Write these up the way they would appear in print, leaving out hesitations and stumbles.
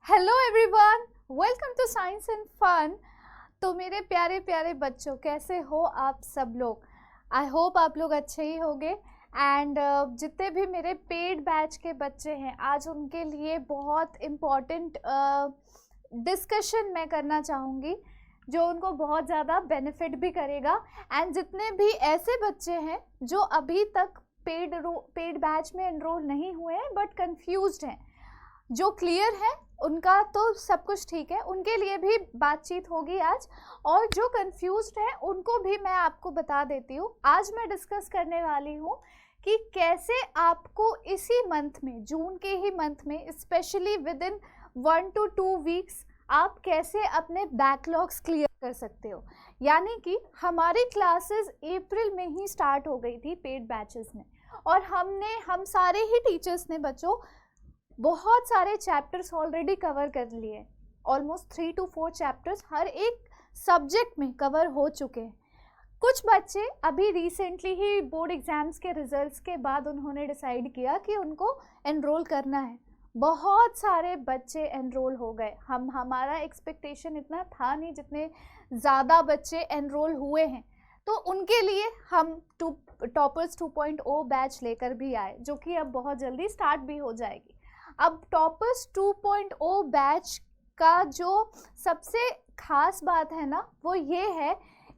Hello everyone, welcome to science and fun. तो मेरे प्यारे प्यारे बच्चों, कैसे हो आप सब लोग? आई होप आप लोग अच्छे ही होंगे। एंड जितने भी मेरे पेड बैच के बच्चे हैं, आज उनके लिए बहुत इम्पॉर्टेंट डिस्कशन मैं करना चाहूँगी जो उनको बहुत ज़्यादा बेनिफिट भी करेगा। एंड जितने भी ऐसे बच्चे हैं जो अभी तक पेड बैच में एनरोल नहीं हुए हैं बट कंफ्यूज्ड हैं, जो क्लियर है उनका तो सब कुछ ठीक है, उनके लिए भी बातचीत होगी आज। और जो कंफ्यूज्ड है उनको भी मैं आपको बता देती हूँ। आज मैं डिस्कस करने वाली हूँ कि कैसे आपको इसी मंथ में, जून के ही मंथ में, specially with in 1 to 2 weeks आप कैसे अपने बैकलॉग्स क्लियर कर सकते हो। यानी कि हमारी क्लासेस अप्रैल में ही स्टार्ट हो गई थी पेड बैचेस में, और हम सारे ही टीचर्स ने बच्चों बहुत सारे चैप्टर्स ऑलरेडी कवर कर लिए। ऑलमोस्ट 3 to 4 चैप्टर्स हर एक सब्जेक्ट में कवर हो चुके हैं। कुछ बच्चे अभी रिसेंटली ही बोर्ड एग्जाम्स के रिजल्ट्स के बाद उन्होंने डिसाइड किया कि उनको एनरोल करना है। बहुत सारे बच्चे एनरोल हो गए। हमारा एक्सपेक्टेशन इतना था नहीं जितने ज़्यादा बच्चे एनरोल हुए हैं। तो उनके लिए हम टॉपर्स 2.0 बैच लेकर भी आए, जो कि अब बहुत जल्दी स्टार्ट भी हो जाएगी। अब टॉपर्स 2.0 बैच का जो सबसे खास बात है ना, वो ये है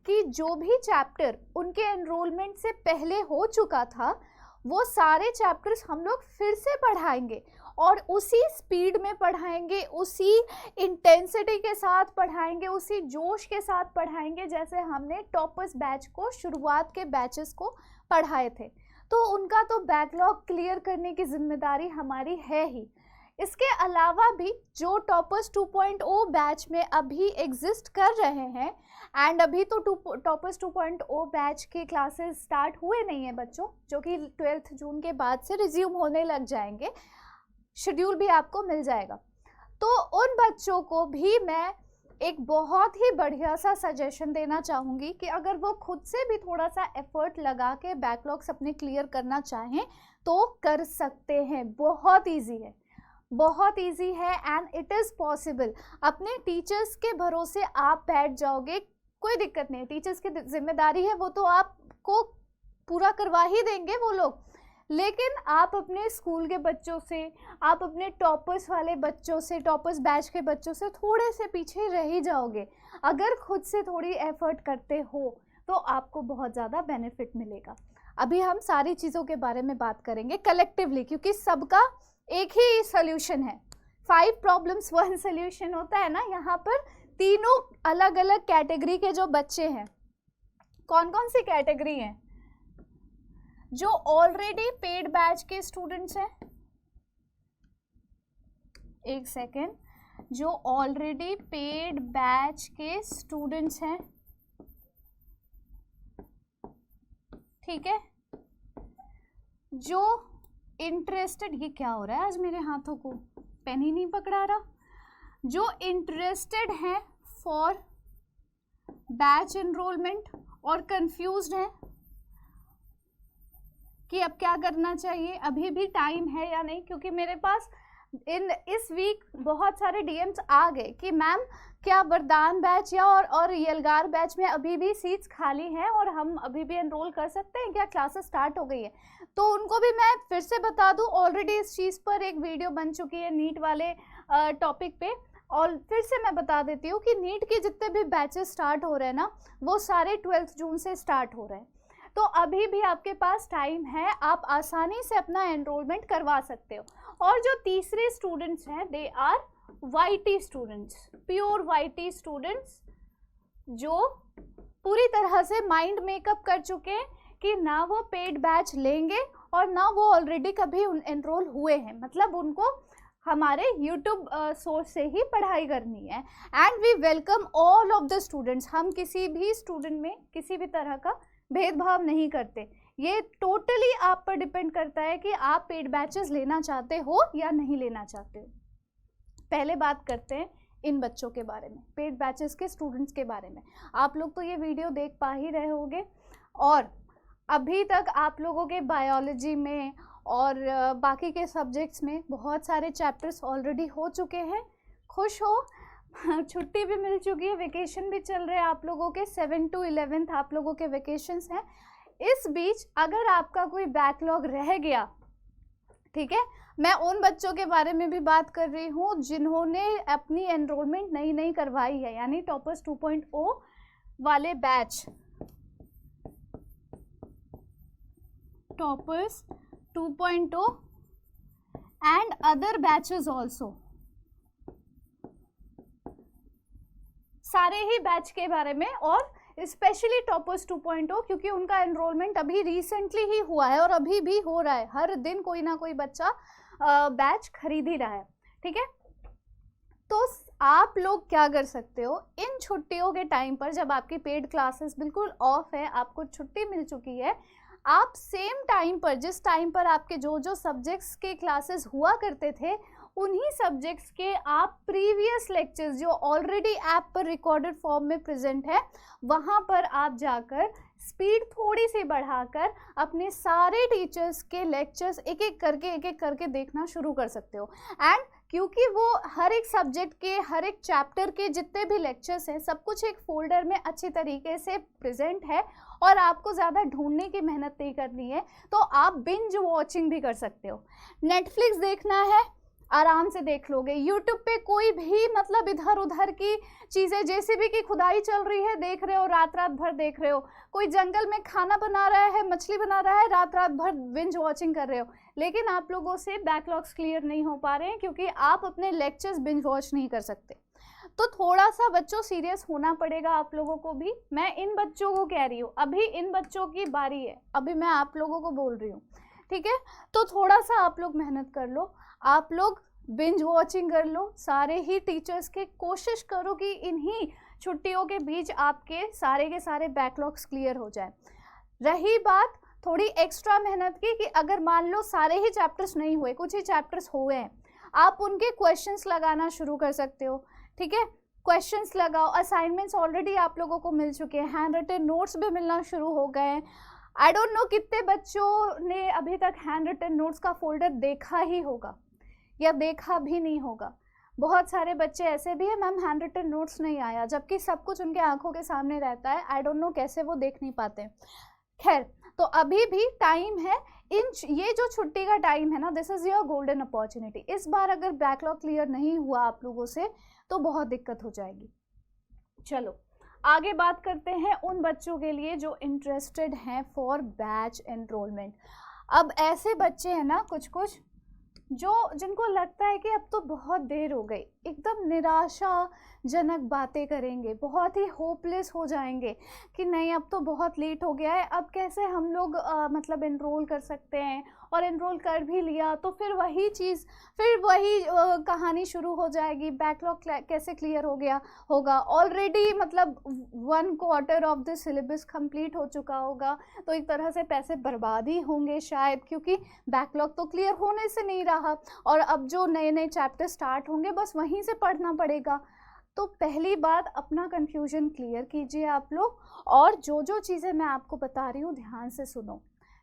कि जो भी चैप्टर उनके एनरोलमेंट से पहले हो चुका था, वो सारे चैप्टर्स हम लोग फिर से पढ़ाएंगे और उसी स्पीड में पढ़ाएंगे, उसी इंटेंसिटी के साथ पढ़ाएंगे, उसी जोश के साथ पढ़ाएंगे जैसे हमने टॉपर्स बैच को, शुरुआत के बैचेस को पढ़ाए थे। तो उनका तो बैकलॉग क्लियर करने की जिम्मेदारी हमारी है ही। इसके अलावा भी जो टॉपर्स 2.0 बैच में अभी एग्जिस्ट कर रहे हैं, एंड अभी तो टॉपर्स 2.0 बैच के क्लासेस स्टार्ट हुए नहीं हैं बच्चों, जो कि 12 जून के बाद से रिज्यूम होने लग जाएंगे, शेड्यूल भी आपको मिल जाएगा। तो उन बच्चों को भी मैं एक बहुत ही बढ़िया सा सजेशन देना चाहूँगी कि अगर वो खुद से भी थोड़ा सा एफर्ट लगा के बैकलॉग्स अपने क्लियर करना चाहें तो कर सकते हैं। बहुत ईजी है, बहुत ईजी है एंड इट इज़ पॉसिबल। अपने टीचर्स के भरोसे आप बैठ जाओगे, कोई दिक्कत नहीं। टीचर्स की जिम्मेदारी है, वो तो आपको पूरा करवा ही देंगे वो लोग। लेकिन आप अपने स्कूल के बच्चों से, आप अपने टॉपर्स वाले बच्चों से, टॉपर्स बैच के बच्चों से थोड़े से पीछे रह ही जाओगे। अगर खुद से थोड़ी एफर्ट करते हो तो आपको बहुत ज़्यादा बेनिफिट मिलेगा। अभी हम सारी चीज़ों के बारे में बात करेंगे कलेक्टिवली, क्योंकि सबका एक ही सोल्यूशन है। 5 प्रॉब्लम्स 1 सोल्यूशन होता है ना। यहाँ पर तीनों अलग अलग कैटेगरी के जो बच्चे हैं, कौन कौन सी कैटेगरी हैं? जो ऑलरेडी पेड बैच के स्टूडेंट्स हैं, एक सेकेंड, जो ऑलरेडी पेड बैच के स्टूडेंट्स हैं, ठीक है। जो इंटरेस्टेड, ये क्या हो रहा है आज मेरे हाथों को, पेन ही नहीं पकड़ा रहा। जो इंटरेस्टेड हैं फॉर बैच एनरोलमेंट और कंफ्यूज्ड हैं कि अब क्या करना चाहिए, अभी भी टाइम है या नहीं। क्योंकि मेरे पास इस वीक बहुत सारे डीएम्स आ गए कि मैम क्या वरदान बैच या और यलगार बैच में अभी भी सीट्स खाली हैं और हम अभी भी एनरोल कर सकते हैं क्या, क्लासेस स्टार्ट हो गई है। तो उनको भी मैं फिर से बता दूं, ऑलरेडी इस चीज़ पर एक वीडियो बन चुकी है नीट वाले टॉपिक पे, और फिर से मैं बता देती हूँ कि नीट के जितने भी बैचेस स्टार्ट हो रहे हैं ना, वो सारे 12 जून से स्टार्ट हो रहे हैं। तो अभी भी आपके पास टाइम है, आप आसानी से अपना एनरोलमेंट करवा सकते हो। और जो तीसरे स्टूडेंट्स हैं, they are YT students, pure YT students, जो पूरी तरह से माइंड मेकअप कर चुके हैं कि ना वो पेड बैच लेंगे और ना वो ऑलरेडी कभी एनरोल हुए हैं। मतलब उनको हमारे यूट्यूब सोर्स से ही पढ़ाई करनी है। And we welcome all of the students. हम किसी भी स्टूडेंट में किसी भी तरह का भेदभाव नहीं करते। ये टोटली आप पर डिपेंड करता है कि आप पेड बैचेस लेना चाहते हो या नहीं लेना चाहते हो। पहले बात करते हैं इन बच्चों के बारे में, पेड बैचेस के स्टूडेंट्स के बारे में। आप लोग तो ये वीडियो देख पा ही रहे होंगे, और अभी तक आप लोगों के बायोलॉजी में और बाकी के सब्जेक्ट्स में बहुत सारे चैप्टर्स ऑलरेडी हो चुके हैं। खुश हो? छुट्टी भी मिल चुकी है, वेकेशन भी चल रहे हैं आप लोगों के, 7 to 11 आप लोगों के वेकेशंस हैं। इस बीच अगर आपका कोई बैकलॉग रह गया, ठीक है, मैं उन बच्चों के बारे में भी बात कर रही हूँ जिन्होंने अपनी एनरोलमेंट नई करवाई है, यानी टॉपर्स 2.0 वाले batch, toppers 2.0 and other batches also, सारे ही बैच के बारे में, और स्पेशली टॉपर्स 2.0 क्योंकि उनका एनरोलमेंट अभी रिसेंटली ही हुआ है और अभी भी हो रहा है, हर दिन कोई ना कोई बच्चा बैच खरीद ही रहा है, ठीक है। तो आप लोग क्या कर सकते हो, इन छुट्टियों के टाइम पर जब आपकी पेड क्लासेस बिल्कुल ऑफ है, आपको छुट्टी मिल चुकी है, आप सेम टाइम पर, जिस टाइम पर आपके जो सब्जेक्ट्स के क्लासेस हुआ करते थे, उन्हीं सब्जेक्ट्स के आप प्रीवियस लेक्चर्स जो ऑलरेडी ऐप पर रिकॉर्डेड फॉर्म में प्रेजेंट है, वहाँ पर आप जाकर स्पीड थोड़ी सी बढ़ाकर अपने सारे टीचर्स के लेक्चर्स एक एक करके देखना शुरू कर सकते हो। एंड क्योंकि वो हर एक सब्जेक्ट के, हर एक चैप्टर के जितने भी लेक्चर्स हैं, सब कुछ एक फोल्डर में अच्छी तरीके से प्रेजेंट है और आपको ज़्यादा ढूंढने की मेहनत नहीं करनी है, तो आप बिंज वॉचिंग भी कर सकते हो। नेटफ्लिक्स देखना है, आराम से देख लोगे। यूट्यूब पे कोई भी मतलब इधर उधर की चीज़ें, जेसीबी की खुदाई चल रही है, देख रहे हो, रात भर देख रहे हो। कोई जंगल में खाना बना रहा है, मछली बना रहा है, रात भर बिंज वॉचिंग कर रहे हो। लेकिन आप लोगों से बैकलॉग्स क्लियर नहीं हो पा रहे हैं क्योंकि आप अपने लेक्चर्स बिंज वॉच नहीं कर सकते। तो थोड़ा सा बच्चों सीरियस होना पड़ेगा आप लोगों को भी। मैं इन बच्चों को कह रही हूँ, अभी इन बच्चों की बारी है, अभी मैं आप लोगों को बोल रही हूँ, ठीक है। तो थोड़ा सा आप लोग मेहनत कर लो, आप लोग बिंज वॉचिंग कर लो सारे ही टीचर्स के। कोशिश करो कि इन्हीं छुट्टियों के बीच आपके सारे के सारे बैकलॉग्स क्लियर हो जाए। रही बात थोड़ी एक्स्ट्रा मेहनत की, कि अगर मान लो सारे ही चैप्टर्स नहीं हुए, कुछ ही चैप्टर्स हुए हैं, आप उनके क्वेश्चंस लगाना शुरू कर सकते हो, ठीक है। क्वेश्चंस लगाओ, असाइनमेंट्स ऑलरेडी आप लोगों को मिल चुके हैं, हैंड रिटन नोट्स भी मिलना शुरू हो गए हैं। आई डोंट नो कितने बच्चों ने अभी तक हैंड रिटन नोट्स का फोल्डर देखा ही होगा या देखा भी नहीं होगा। बहुत सारे बच्चे ऐसे भी हैं, मैम हैंड रिटन नोट्स नहीं आया, जबकि सब कुछ उनके आंखों के सामने रहता है। आई डोंट नो कैसे वो देख नहीं पाते। खैर, तो अभी भी टाइम है, ये जो छुट्टी का टाइम है ना, this is your golden opportunity. इस बार अगर बैकलॉग क्लियर नहीं हुआ आप लोगों से तो बहुत दिक्कत हो जाएगी। चलो आगे बात करते हैं उन बच्चों के लिए जो इंटरेस्टेड हैं फॉर बैच एनरोलमेंट। अब ऐसे बच्चे हैं ना कुछ जिनको लगता है कि अब तो बहुत देर हो गई, एकदम निराशाजनक बातें करेंगे, बहुत ही होपलेस हो जाएंगे कि नहीं अब तो बहुत लेट हो गया है, अब कैसे हम लोग मतलब एनरोल कर सकते हैं, और एनरोल कर भी लिया तो फिर वही चीज़, फिर वही कहानी शुरू हो जाएगी, बैकलॉग कैसे क्लियर होगा। ऑलरेडी मतलब 1/4 ऑफ द सिलेबस कंप्लीट हो चुका होगा, तो एक तरह से पैसे बर्बाद ही होंगे शायद, क्योंकि बैकलॉग तो क्लियर होने से नहीं रहा, और अब जो नए चैप्टर स्टार्ट होंगे बस वहीं से पढ़ना पड़ेगा। तो पहली बात, अपना कन्फ्यूजन क्लियर कीजिए आप लोग, और जो चीज़ें मैं आपको बता रही हूँ ध्यान से सुनो।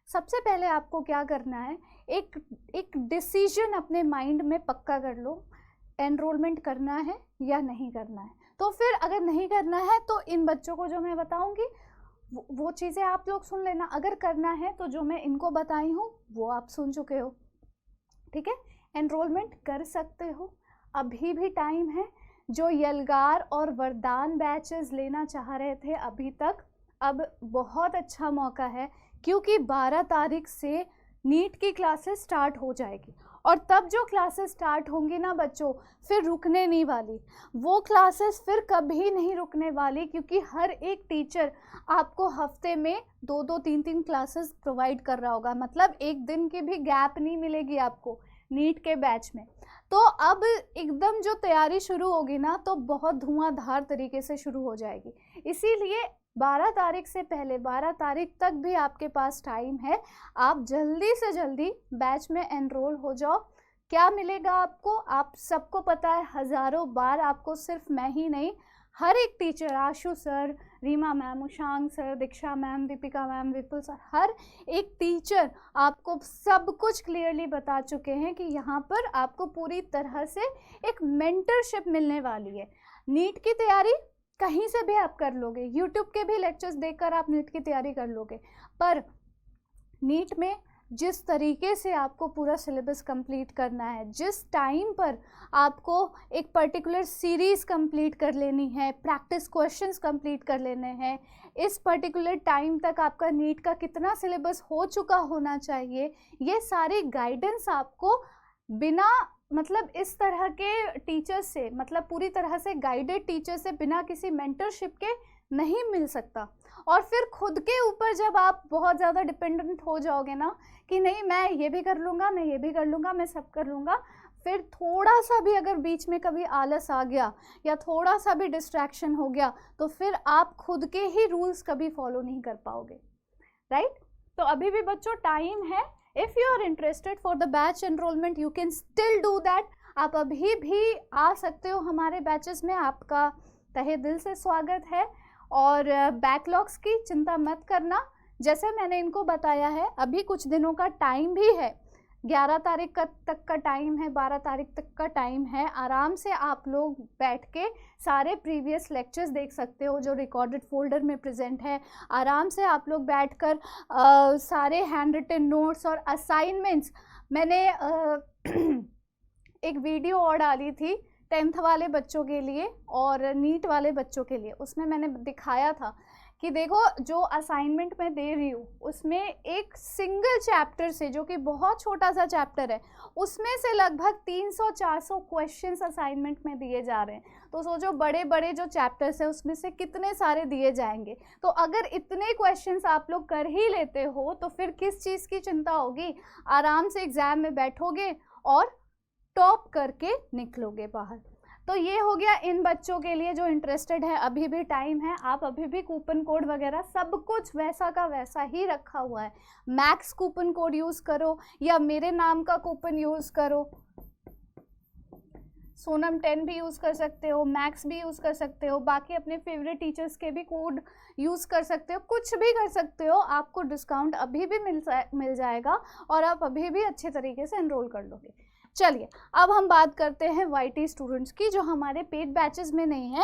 सबसे पहले आपको क्या करना है, एक डिसीजन अपने माइंड में पक्का कर लो, एनरोलमेंट करना है या नहीं करना है। तो फिर अगर नहीं करना है तो इन बच्चों को जो मैं बताऊंगी वो चीज़ें आप लोग सुन लेना, अगर करना है तो जो मैं इनको बताई हूँ वो आप सुन चुके हो, ठीक है। एनरोलमेंट कर सकते हो, अभी भी टाइम है। जो यलगार और वरदान बैचेस लेना चाह रहे थे अभी तक, अब बहुत अच्छा मौका है, क्योंकि 12 तारीख से नीट की क्लासेस स्टार्ट हो जाएगी, और तब जो क्लासेस स्टार्ट होंगी ना बच्चों, फिर रुकने नहीं वाली वो क्लासेस, फिर कभी नहीं रुकने वाली, क्योंकि हर एक टीचर आपको हफ्ते में 2-2, 3-3 क्लासेस प्रोवाइड कर रहा होगा, मतलब एक दिन की भी गैप नहीं मिलेगी आपको नीट के बैच में। तो अब एकदम जो तैयारी शुरू होगी ना, तो बहुत धुआंधार तरीके से शुरू हो जाएगी। इसीलिए 12 तारीख से पहले, 12 तारीख तक भी आपके पास टाइम है, आप जल्दी से जल्दी बैच में एनरोल हो जाओ। क्या मिलेगा आपको, आप सबको पता है, हज़ारों बार आपको, सिर्फ मैं ही नहीं, हर एक टीचर, आशु सर, रीमा मैम, उषांग सर, दीक्षा मैम, दीपिका मैम, विपुल सर, हर एक टीचर आपको सब कुछ क्लियरली बता चुके हैं कि यहाँ पर आपको पूरी तरह से एक मेंटरशिप मिलने वाली है। नीट की तैयारी कहीं से भी आप कर लोगे, यूट्यूब के भी लेक्चर्स देखकर आप नीट की तैयारी कर लोगे, पर नीट में जिस तरीके से आपको पूरा सिलेबस कंप्लीट करना है, जिस टाइम पर आपको एक पर्टिकुलर सीरीज़ कंप्लीट कर लेनी है, प्रैक्टिस क्वेश्चंस कंप्लीट कर लेने हैं, इस पर्टिकुलर टाइम तक आपका नीट का कितना सिलेबस हो चुका होना चाहिए, ये सारी गाइडेंस आपको बिना मतलब इस तरह के टीचर से, मतलब पूरी तरह से गाइडेड टीचर से, बिना किसी मेंटरशिप के नहीं मिल सकता। और फिर खुद के ऊपर जब आप बहुत ज़्यादा डिपेंडेंट हो जाओगे ना कि नहीं मैं ये भी कर लूँगा, मैं ये भी कर लूँगा, मैं सब कर लूँगा, फिर थोड़ा सा भी अगर बीच में कभी आलस आ गया या थोड़ा सा भी डिस्ट्रैक्शन हो गया तो फिर आप खुद के ही रूल्स कभी फॉलो नहीं कर पाओगे, राइट। तो अभी भी बच्चों टाइम है। If you are interested for the batch enrolment you can still do that. आप अभी भी आ सकते हो हमारे बैचेस में, आपका तहे दिल से स्वागत है। और बैकलॉग्स की चिंता मत करना, जैसे मैंने इनको बताया है अभी कुछ दिनों का टाइम भी है, 11 तारीख तक का टाइम है, 12 तारीख तक का टाइम है। आराम से आप लोग बैठ के सारे प्रीवियस लेक्चर्स देख सकते हो जो रिकॉर्डेड फोल्डर में प्रेजेंट है। आराम से आप लोग बैठकर सारे हैंड रिटन नोट्स और असाइनमेंट्स, मैंने एक वीडियो और डाली थी 10th वाले बच्चों के लिए और नीट वाले बच्चों के लिए, उसमें मैंने दिखाया था कि देखो जो असाइनमेंट मैं दे रही हूँ उसमें एक सिंगल चैप्टर से, जो कि बहुत छोटा सा चैप्टर है, उसमें से लगभग 300-400 क्वेश्चंस असाइनमेंट में दिए जा रहे हैं। तो सोचो बड़े बड़े जो चैप्टर्स हैं उसमें से कितने सारे दिए जाएंगे। तो अगर इतने क्वेश्चंस आप लोग कर ही लेते हो तो फिर किस चीज़ की चिंता होगी, आराम से एग्ज़ाम में बैठोगे और टॉप करके निकलोगे बाहर। तो ये हो गया इन बच्चों के लिए जो इंटरेस्टेड है, अभी भी टाइम है, आप अभी भी कूपन कोड वगैरह सब कुछ वैसा का वैसा ही रखा हुआ है। मैक्स कूपन कोड यूज़ करो या मेरे नाम का कूपन यूज़ करो, सोनम 10 भी यूज़ कर सकते हो, मैक्स भी यूज़ कर सकते हो, बाकी अपने फेवरेट टीचर्स के भी कोड यूज़ कर सकते हो, कुछ भी कर सकते हो, आपको डिस्काउंट अभी भी मिल जाएगा और आप अभी भी अच्छे तरीके से एनरोल कर लोगे। चलिए अब हम बात करते हैं वाईटी स्टूडेंट्स की जो हमारे पेड बैचेस में नहीं है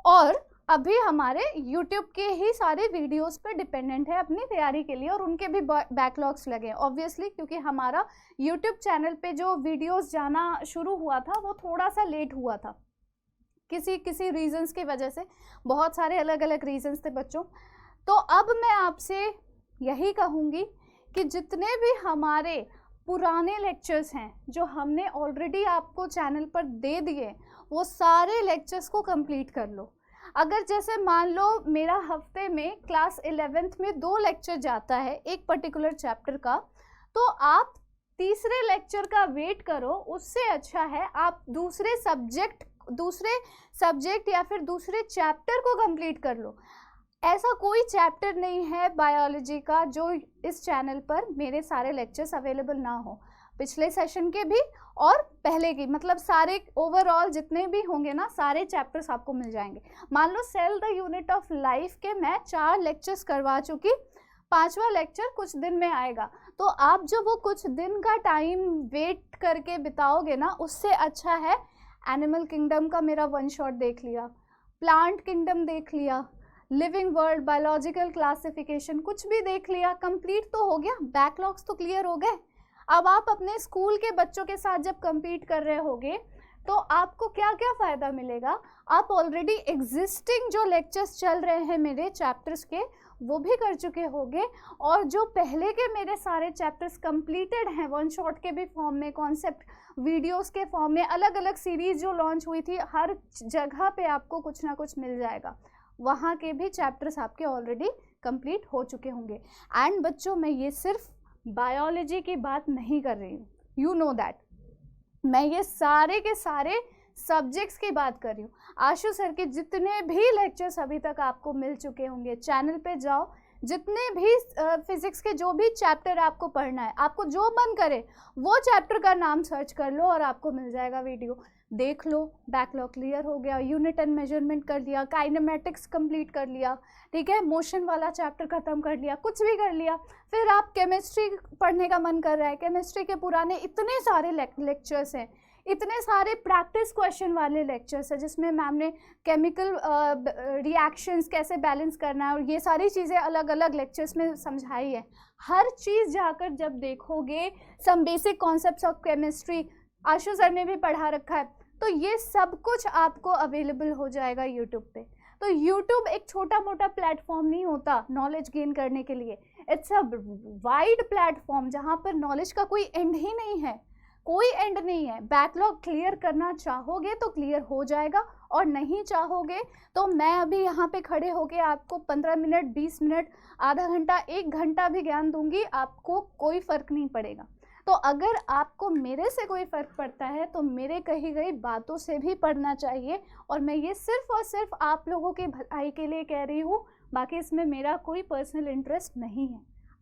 और अभी हमारे यूट्यूब के ही सारे वीडियोस पे डिपेंडेंट है अपनी तैयारी के लिए, और उनके भी बैकलॉग्स लगे हैं ऑब्वियसली, क्योंकि हमारा यूट्यूब चैनल पे जो वीडियोस जाना शुरू हुआ था वो थोड़ा सा लेट हुआ था किसी रीजंस की वजह से, बहुत सारे अलग अलग रीजंस थे बच्चों। तो अब मैं आपसे यही कहूँगी कि जितने भी हमारे पुराने लेक्चर्स हैं जो हमने ऑलरेडी आपको चैनल पर दे दिए, वो सारे लेक्चर्स को कंप्लीट कर लो। अगर जैसे मान लो मेरा हफ्ते में क्लास 11th में 2 लेक्चर जाता है एक पर्टिकुलर चैप्टर का, तो आप तीसरे लेक्चर का वेट करो, उससे अच्छा है आप दूसरे सब्जेक्ट या फिर दूसरे चैप्टर को कंप्लीट कर लो। ऐसा कोई चैप्टर नहीं है बायोलॉजी का जो इस चैनल पर मेरे सारे लेक्चर्स अवेलेबल ना हो, पिछले सेशन के भी और पहले की, मतलब सारे ओवरऑल जितने भी होंगे ना सारे चैप्टर्स आपको मिल जाएंगे। मान लो cell the unit of life के मैं 4 लेक्चर्स करवा चुकी, 5वां लेक्चर कुछ दिन में आएगा, तो आप जो वो कुछ दिन का टाइम वेट करके बिताओगे ना, उससे अच्छा है एनिमल किंगडम का मेरा 1 शॉट देख लिया, प्लांट किंगडम देख लिया, लिविंग वर्ल्ड, बायोलॉजिकल क्लासिफिकेशन, कुछ भी देख लिया, कंप्लीट तो हो गया, बैकलॉग्स तो क्लियर हो गए। अब आप अपने स्कूल के बच्चों के साथ जब कंपीट कर रहे होगे तो आपको क्या क्या फ़ायदा मिलेगा, आप ऑलरेडी एग्जिस्टिंग जो लेक्चर्स चल रहे हैं मेरे चैप्टर्स के वो भी कर चुके होंगे, और जो पहले के मेरे सारे चैप्टर्स कंप्लीटेड हैं 1 शॉट के भी फॉर्म में, कॉन्सेप्ट वीडियोस के फॉर्म में, अलग अलग सीरीज़ जो लॉन्च हुई थी, हर जगह पे आपको कुछ ना कुछ मिल जाएगा, वहाँ के भी चैप्टर्स आपके ऑलरेडी कंप्लीट हो चुके होंगे। एंड बच्चों मैं ये सिर्फ बायोलॉजी की बात नहीं कर रही हूँ, यू नो दैट, मैं ये सारे के सारे सब्जेक्ट्स की बात कर रही हूँ। आशु सर के जितने भी लेक्चर्स अभी तक आपको मिल चुके होंगे, चैनल पे जाओ, जितने भी फिजिक्स के जो भी चैप्टर आपको पढ़ना है, आपको जो मन करे वो चैप्टर का नाम सर्च कर लो और आपको मिल जाएगा वीडियो। देख लो, बैकलॉग क्लियर हो गया, यूनिट एंड मेजरमेंट कर लिया, काइनेमेटिक्स कंप्लीट कर लिया, ठीक है, मोशन वाला चैप्टर खत्म कर लिया, कुछ भी कर लिया। फिर आप केमिस्ट्री पढ़ने का मन कर रहा है, केमिस्ट्री के पुराने इतने सारे लेक्चर्स हैं, इतने सारे प्रैक्टिस क्वेश्चन वाले लेक्चर्स हैं जिसमें मैम ने केमिकल रिएक्शंस कैसे बैलेंस करना है और ये सारी चीज़ें अलग अलग लेक्चर्स में समझाई है। हर चीज़ जाकर जब देखोगे, some basic concepts of chemistry Ashu sir ने भी पढ़ा रखा है, तो ये सब कुछ आपको अवेलेबल हो जाएगा यूट्यूब पे। तो यूट्यूब एक छोटा मोटा प्लेटफॉर्म नहीं होता नॉलेज गेन करने के लिए, इट्स अ वाइड प्लेटफॉर्म जहाँ पर नॉलेज का कोई एंड ही नहीं है, कोई एंड नहीं है। बैकलॉग क्लियर करना चाहोगे तो क्लियर हो जाएगा, और नहीं चाहोगे तो मैं अभी यहाँ पे खड़े होके आपको 15 मिनट, 20 मिनट, आधा घंटा, 1 घंटा भी ज्ञान दूंगी, आपको कोई फ़र्क नहीं पड़ेगा। तो अगर आपको मेरे से कोई फ़र्क पड़ता है तो मेरे कही गई बातों से भी पढ़ना चाहिए, और मैं ये सिर्फ और सिर्फ आप लोगों की भलाई के लिए कह रही हूँ, बाकी इसमें मेरा कोई पर्सनल इंटरेस्ट नहीं है,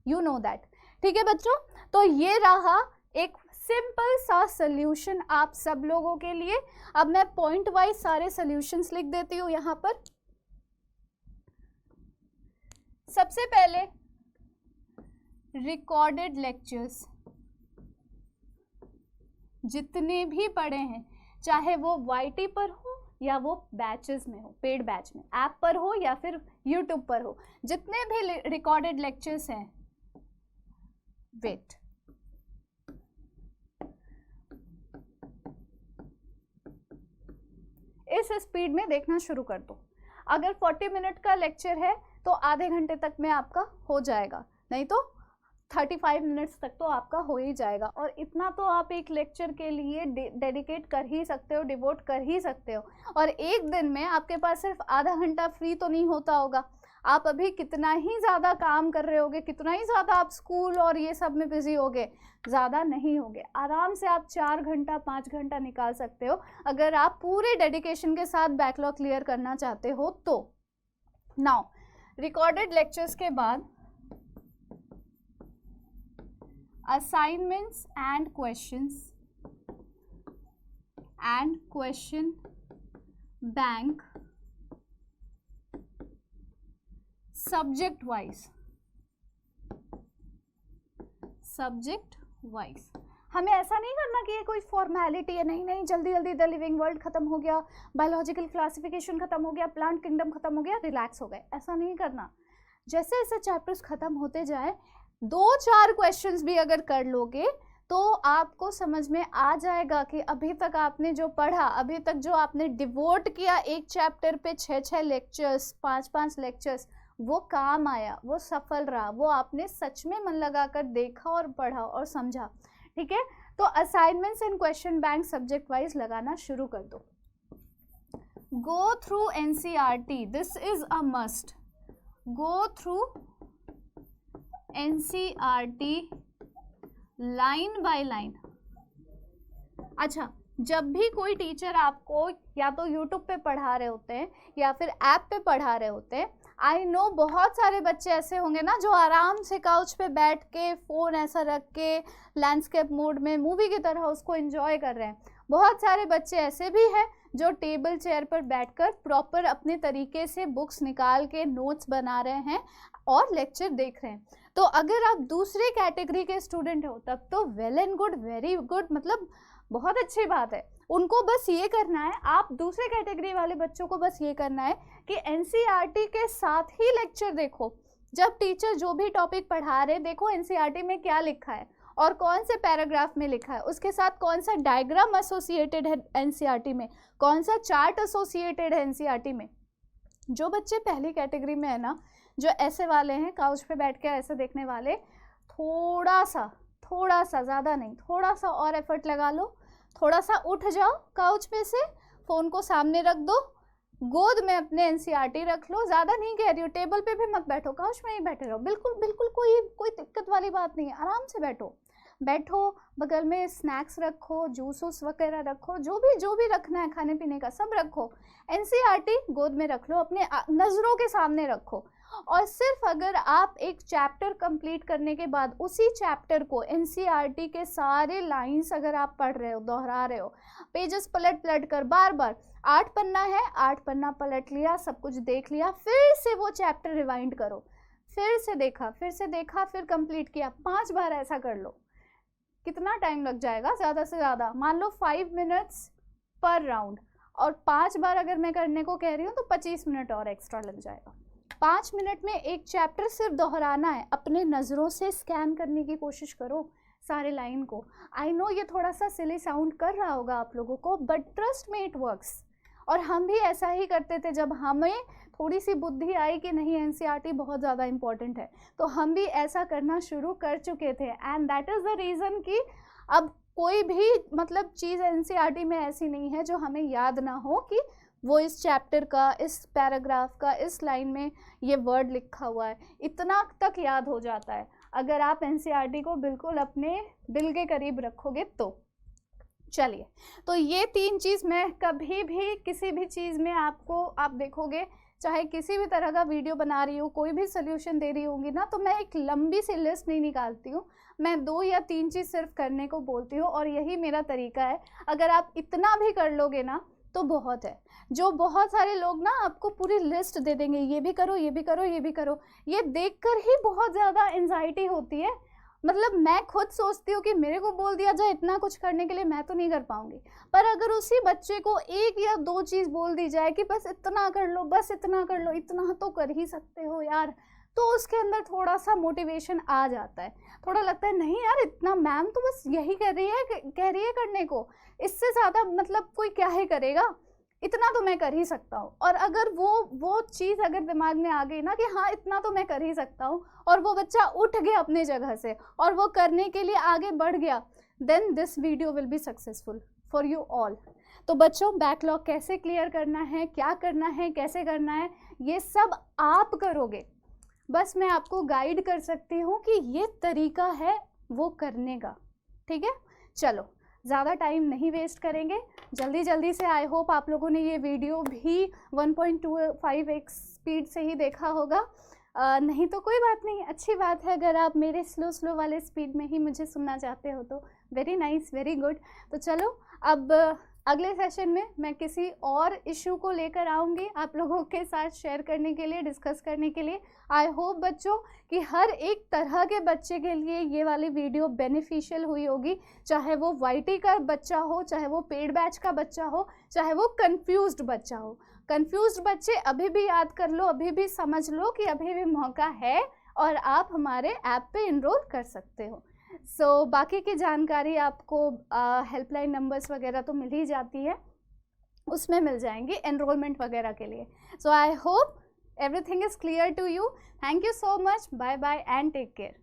यू नो दैट। ठीक है बच्चों, तो ये रहा एक सिंपल सा सल्यूशन आप सब लोगों के लिए। अब मैं पॉइंट वाइज सारे सल्यूशंस लिख देती हूँ यहाँ पर। सबसे पहले रिकॉर्डेड लेक्चर्स जितने भी पढ़े हैं, चाहे वो YT पर हो या वो बैचेस में हो, पेड बैच में, ऐप पर हो या फिर यूट्यूब पर हो, जितने भी रिकॉर्डेड लेक्चर्स हैं, वेट, इस स्पीड में देखना शुरू कर दो। अगर 40 मिनट का लेक्चर है तो आधे घंटे तक में आपका हो जाएगा, नहीं तो 35 मिनट्स तक तो आपका हो ही जाएगा। और इतना तो आप एक लेक्चर के लिए डेडिकेट कर ही सकते हो, डिवोट कर ही सकते हो। और एक दिन में आपके पास सिर्फ आधा घंटा फ्री तो नहीं होता होगा, आप अभी कितना ही ज़्यादा काम कर रहे होगे, कितना ही ज़्यादा आप स्कूल और ये सब में बिजी होगे, ज़्यादा नहीं होगे, आराम से आप 4 घंटा 5 घंटा निकाल सकते हो अगर आप पूरे डेडिकेशन के साथ बैकलॉग क्लियर करना चाहते हो तो। नाउ रिकॉर्डेड लेक्चर्स के बाद assignments and questions and question bank subject wise. हमें ऐसा नहीं करना कि ये कोई फॉर्मेलिटी है, नहीं नहीं जल्दी जल्दी द लिविंग वर्ल्ड खत्म हो गया, बायोलॉजिकल क्लासिफिकेशन खत्म हो गया, प्लांट किंगडम खत्म हो गया, रिलैक्स हो गए, ऐसा नहीं करना। जैसे जैसे चैप्टर्स खत्म होते जाए, 2-4 क्वेश्चंस भी अगर कर लोगे तो आपको समझ में आ जाएगा कि अभी तक आपने जो पढ़ा, अभी तक जो आपने डिवोट किया एक चैप्टर पे 6-6 लेक्चर्स, 5-5 लेक्चर्स, वो काम आया, वो सफल रहा, वो आपने सच में मन लगाकर देखा और पढ़ा और समझा। ठीक है, तो assignments and question bank subject wise लगाना शुरू कर दो। Go through NCERT, this is a must, go through NCERT line by line. अच्छा, जब भी कोई टीचर आपको या तो यूट्यूब पे पढ़ा रहे होते हैं या फिर ऐप पे पढ़ा रहे होते हैं, आई नो बहुत सारे बच्चे ऐसे होंगे ना जो आराम से काउच पे बैठ के फ़ोन ऐसा रख के लैंडस्केप मोड में मूवी की तरह उसको एंजॉय कर रहे हैं। बहुत सारे बच्चे ऐसे भी हैं जो टेबल चेयर पर बैठकर प्रॉपर अपने तरीके से बुक्स निकाल के नोट्स बना रहे हैं और लेक्चर देख रहे हैं। तो अगर आप दूसरे कैटेगरी के स्टूडेंट हो तब तो well and good, very good, मतलब बहुत अच्छी बात है। उनको बस ये करना है, आप दूसरे कैटेगरी वाले बच्चों को बस ये करना है कि NCERT के साथ ही लेक्चर देखो। जब टीचर जो भी टॉपिक पढ़ा रहे, देखो NCERT में क्या लिखा है और कौन से पैराग्राफ में लिखा है, उसके साथ कौन सा डायग्राम एसोसिएटेड है NCERT में, कौन सा चार्ट एसोसिएटेड है NCERT में। जो बच्चे पहली कैटेगरी में है ना, जो ऐसे वाले हैं काउच पे बैठ के ऐसे देखने वाले, थोड़ा सा ज़्यादा नहीं, थोड़ा सा और एफर्ट लगा लो, थोड़ा सा उठ जाओ काउच पे से, फ़ोन को सामने रख दो, गोद में अपने NCERT रख लो। ज़्यादा नहीं कह रही हो, टेबल पे भी मत बैठो, काउच में ही बैठे रहो, बिल्कुल बिल्कुल कोई दिक्कत वाली बात नहीं है, आराम से बैठो, बगल में स्नैक्स रखो, जूस वगैरह रखो, जो भी रखना है खाने पीने का सब रखो। NCERT गोद में रख लो, अपने नज़रों के सामने रखो और सिर्फ अगर आप एक चैप्टर कंप्लीट करने के बाद उसी चैप्टर को एनसीईआरटी के सारे लाइंस अगर आप पढ़ रहे हो, दोहरा रहे हो, पेजेस पलट पलट कर बार बार, 8 पन्ना है, 8 पन्ना पलट लिया, सब कुछ देख लिया, फिर से वो चैप्टर रिवाइंड करो, फिर से देखा, फिर कंप्लीट किया, 5 बार ऐसा कर लो। कितना टाइम लग जाएगा? ज़्यादा से ज़्यादा मान लो 5 मिनट्स पर राउंड, और 5 बार अगर मैं करने को कह रही हूँ तो 25 मिनट और एक्स्ट्रा लग जाएगा। 5 मिनट में एक चैप्टर सिर्फ दोहराना है, अपने नज़रों से स्कैन करने की कोशिश करो सारे लाइन को। आई नो ये थोड़ा सा सिली साउंड कर रहा होगा आप लोगों को, बट ट्रस्ट में इट वर्क्स। और हम भी ऐसा ही करते थे, जब हमें थोड़ी सी बुद्धि आई कि नहीं एनसीईआरटी बहुत ज़्यादा इम्पॉर्टेंट है, तो हम भी ऐसा करना शुरू कर चुके थे। And that is the reason कि अब कोई भी मतलब चीज़ एनसीईआरटी में ऐसी नहीं है जो हमें याद ना हो कि वो इस चैप्टर का, इस पैराग्राफ का, इस लाइन में ये वर्ड लिखा हुआ है। इतना तक याद हो जाता है अगर आप एनसीईआरटी को बिल्कुल अपने दिल के करीब रखोगे तो। चलिए, तो ये 3 चीज़ मैं कभी भी किसी भी चीज़ में आपको, आप देखोगे चाहे किसी भी तरह का वीडियो बना रही हूँ, कोई भी सोल्यूशन दे रही होंगी ना, तो मैं एक लंबी सी लिस्ट नहीं निकालती हूँ, मैं 2 या 3 चीज़ सिर्फ करने को बोलती हूँ, और यही मेरा तरीका है। अगर आप इतना भी कर लोगे ना तो बहुत है। जो बहुत सारे लोग ना आपको पूरी लिस्ट दे देंगे, ये भी करो, ये भी करो, ये भी करो, ये देखकर ही बहुत ज़्यादा एंजाइटी होती है। मतलब मैं खुद सोचती हूँ कि मेरे को बोल दिया जाए इतना कुछ करने के लिए, मैं तो नहीं कर पाऊंगी। पर अगर उसी बच्चे को 1 या 2 चीज़ बोल दी जाए कि बस इतना कर लो, बस इतना कर लो, इतना तो कर ही सकते हो यार, तो उसके अंदर थोड़ा सा मोटिवेशन आ जाता है। थोड़ा लगता है नहीं यार, इतना मैम तो बस यही कह रही है करने को, इससे ज़्यादा मतलब कोई क्या ही करेगा, इतना तो मैं कर ही सकता हूँ। और अगर वो चीज़ अगर दिमाग में आ गई ना कि हाँ इतना तो मैं कर ही सकता हूँ, और वो बच्चा उठ गया अपने जगह से और वो करने के लिए आगे बढ़ गया, then this video will be successful for you all. तो बच्चों, बैकलॉग कैसे क्लियर करना है, क्या करना है, कैसे करना है, ये सब आप करोगे। बस मैं आपको गाइड कर सकती हूँ कि ये तरीका है वो करने का। ठीक है, चलो ज़्यादा टाइम नहीं वेस्ट करेंगे, जल्दी जल्दी से। आई होप आप लोगों ने ये वीडियो भी 1.25x स्पीड से ही देखा होगा, नहीं तो कोई बात नहीं, अच्छी बात है। अगर आप मेरे स्लो वाले स्पीड में ही मुझे सुनना चाहते हो तो वेरी नाइस, वेरी गुड। तो चलो, अब अगले सेशन में मैं किसी और इशू को लेकर आऊँगी आप लोगों के साथ शेयर करने के लिए, डिस्कस करने के लिए। आई होप बच्चों कि हर एक तरह के बच्चे के लिए ये वाली वीडियो बेनिफिशियल हुई होगी, चाहे वो वाईटी का बच्चा हो, चाहे वो पेड बैच का बच्चा हो, चाहे वो कंफ्यूज्ड बच्चा हो। कंफ्यूज्ड बच्चे अभी भी याद कर लो, अभी भी समझ लो कि अभी भी मौका है और आप हमारे ऐप पे इनरोल कर सकते हो। सो बाकी की जानकारी आपको हेल्पलाइन नंबर्स वगैरह तो मिल ही जाती है, उसमें मिल जाएंगी एनरोलमेंट वगैरह के लिए। So I hope everything is clear to you. Thank you so much. Bye bye and take care.